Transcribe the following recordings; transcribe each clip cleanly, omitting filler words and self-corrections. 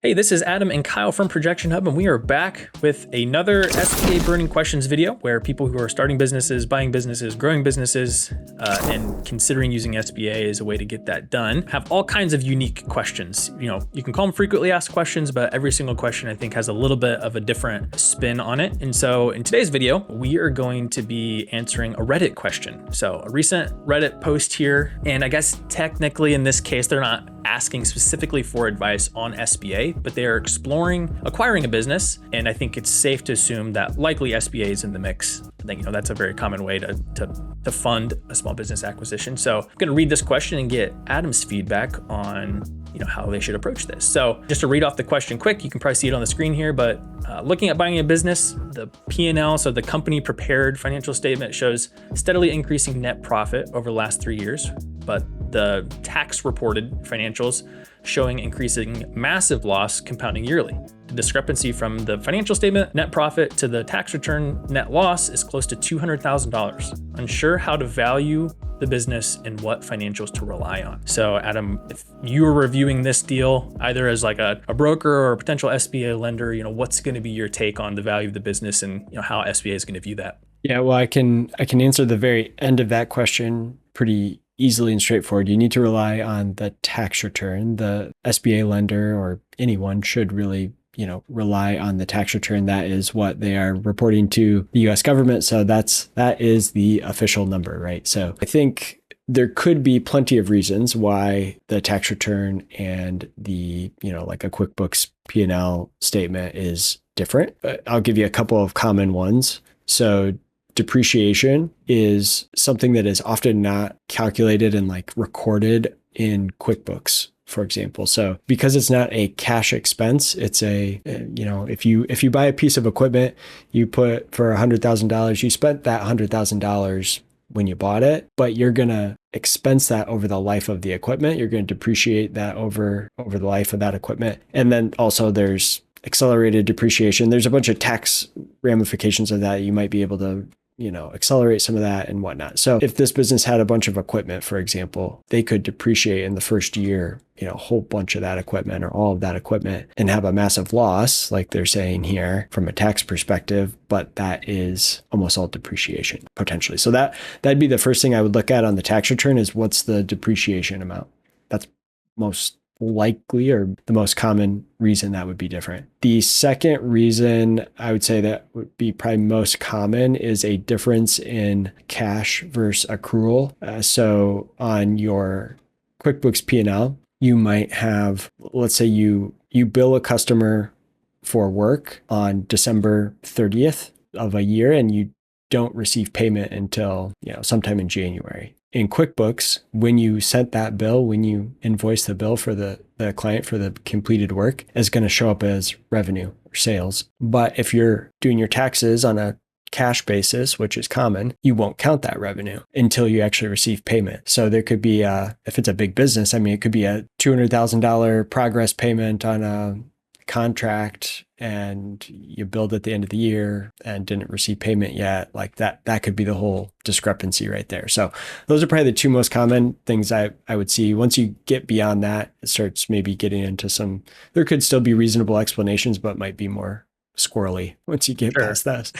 Hey, this is Adam and Kyle from ProjectionHub, and we are back with another SBA Burning Questions video where people who are starting businesses, buying businesses, growing businesses, and considering using SBA as a way to get that done have all kinds of unique questions. You know, you can call them frequently asked questions, but every single question I think has a little bit of a different spin on it. And so in today's video, we are going to be answering a Reddit question. So a recent Reddit post here, and I guess technically in this case, they're not asking specifically for advice on SBA, but they are exploring acquiring a business. And I think it's safe to assume that likely SBA is in the mix. I think, that's a very common way to fund a small business acquisition. So I'm going to read this question and get Adam's feedback on how they should approach this. So just to read off the question quick, you can probably see it on the screen here, but looking at buying a business, the P&L, so the company prepared financial statement shows steadily increasing net profit over the last 3 years, but the tax reported financials showing increasing massive loss compounding yearly. The discrepancy from the financial statement net profit to the tax return net loss is close to $200,000. Unsure how to value the business and what financials to rely on. So Adam, if you were reviewing this deal, either as like a broker or a potential SBA lender, what's going to be your take on the value of the business and how SBA is going to view that? Yeah, well, I can answer the very end of that question pretty easily and straightforward. You need to rely on the tax return. The SBA lender or anyone should really rely on the tax return. That is what they are reporting to the US government. So that is the official number, right? So I think there could be plenty of reasons why the tax return and the, like a QuickBooks P&L statement is different. But I'll give you a couple of common ones. So depreciation is something that is often not calculated and recorded in QuickBooks, for example. So because it's not a cash expense, it's if you buy a piece of equipment, you put for $100,000, you spent that $100,000 when you bought it, but you're going to expense that over the life of the equipment. You're going to depreciate that over the life of that equipment. And then also there's accelerated depreciation. There's a bunch of tax ramifications of that. You might be able to accelerate some of that and whatnot. So if this business had a bunch of equipment, for example, they could depreciate in the first year, a whole bunch of that equipment or all of that equipment and have a massive loss, like they're saying here from a tax perspective, but that is almost all depreciation potentially. So that'd be the first thing I would look at on the tax return is what's the depreciation amount. That's most likely or the most common reason that would be different. The second reason I would say that would be probably most common is a difference in cash versus accrual. So on your QuickBooks P&L, you might have, let's say you bill a customer for work on December 30th of a year and you don't receive payment until sometime in January. In QuickBooks, when you sent that bill, when you invoice the bill for the client for the completed work, is going to show up as revenue or sales. But if you're doing your taxes on a cash basis, which is common, you won't count that revenue until you actually receive payment. So there could be, if it's a big business, it could be a $200,000 progress payment on a contract and you billed at the end of the year and didn't receive payment yet, like that could be the whole discrepancy right there. So those are probably the two most common things I would see. Once you get beyond that, it starts maybe getting into there could still be reasonable explanations, but might be more squirrely once you get past that.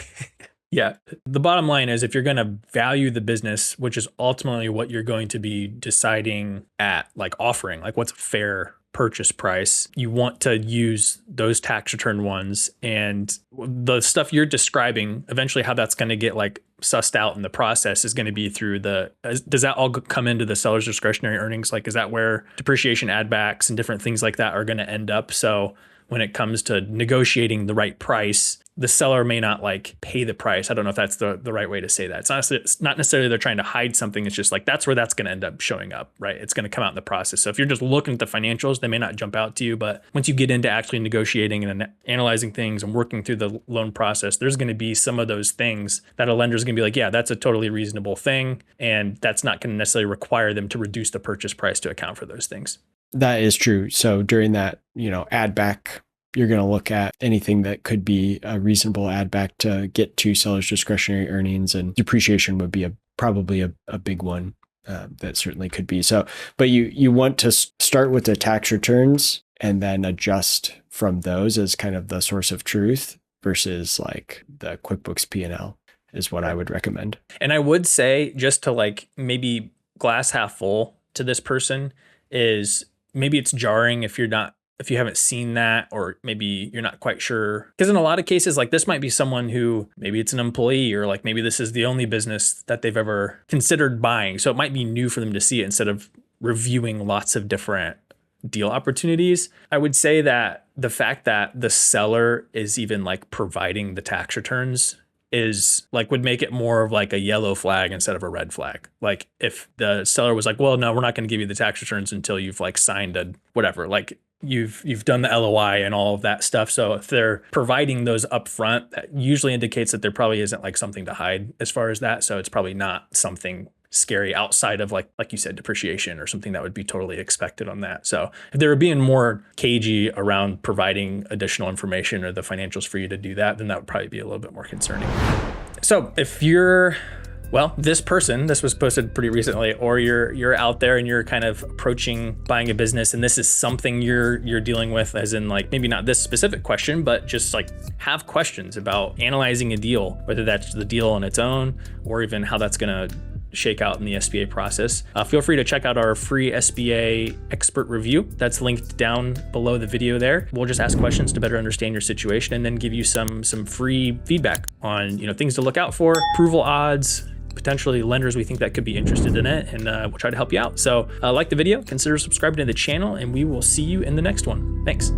Yeah. The bottom line is if you're going to value the business, which is ultimately what you're going to be deciding at offering, what's a fair purchase price, you want to use those tax return ones and the stuff you're describing, eventually how that's going to get sussed out in the process is going to be through does that all come into the seller's discretionary earnings? Is that where depreciation add backs and different things like that are going to end up? So when it comes to negotiating the right price, the seller may not pay the price. I don't know if that's the right way to say that. It's not necessarily they're trying to hide something. It's just that's where that's going to end up showing up, right? It's going to come out in the process. So if you're just looking at the financials, they may not jump out to you. But once you get into actually negotiating and analyzing things and working through the loan process, there's going to be some of those things that a lender's going to be yeah, that's a totally reasonable thing. And that's not going to necessarily require them to reduce the purchase price to account for those things. That is true. So during that, add back, you're going to look at anything that could be a reasonable add back to get to seller's discretionary earnings, and depreciation would be probably a big one that certainly could be. So, but you want to start with the tax returns and then adjust from those as kind of the source of truth versus like the QuickBooks P&L is what I would recommend. And I would say, just to like maybe glass half full to this person, is maybe it's jarring if you haven't seen that, or maybe you're not quite sure. Because in a lot of cases, like this might be someone who maybe it's an employee, or like maybe this is the only business that they've ever considered buying. So it might be new for them to see it instead of reviewing lots of different deal opportunities. I would say that the fact that the seller is even like providing the tax returns is like, would make it more of like a yellow flag instead of a red flag. Like if the seller was like, well, no, we're not going to give you the tax returns until you've like signed a whatever, like you've done the LOI and all of that stuff. So if they're providing those upfront, that usually indicates that there probably isn't like something to hide as far as that. So it's probably not something scary outside of like you said, depreciation or something that would be totally expected on that. So if they were being more cagey around providing additional information or the financials for you to do that, then that would probably be a little bit more concerning. So if you're, well, this was posted pretty recently, or you're out there and you're kind of approaching buying a business, and this is something you're dealing with, as in like maybe not this specific question, but just like have questions about analyzing a deal, whether that's the deal on its own or even how that's going to shake out in the SBA process. Feel free to check out our free SBA expert review. That's linked down below the video there. We'll just ask questions to better understand your situation and then give you some free feedback on things to look out for, approval odds, potentially lenders we think that could be interested in it, and we'll try to help you out. So like the video, consider subscribing to the channel, and we will see you in the next one. Thanks.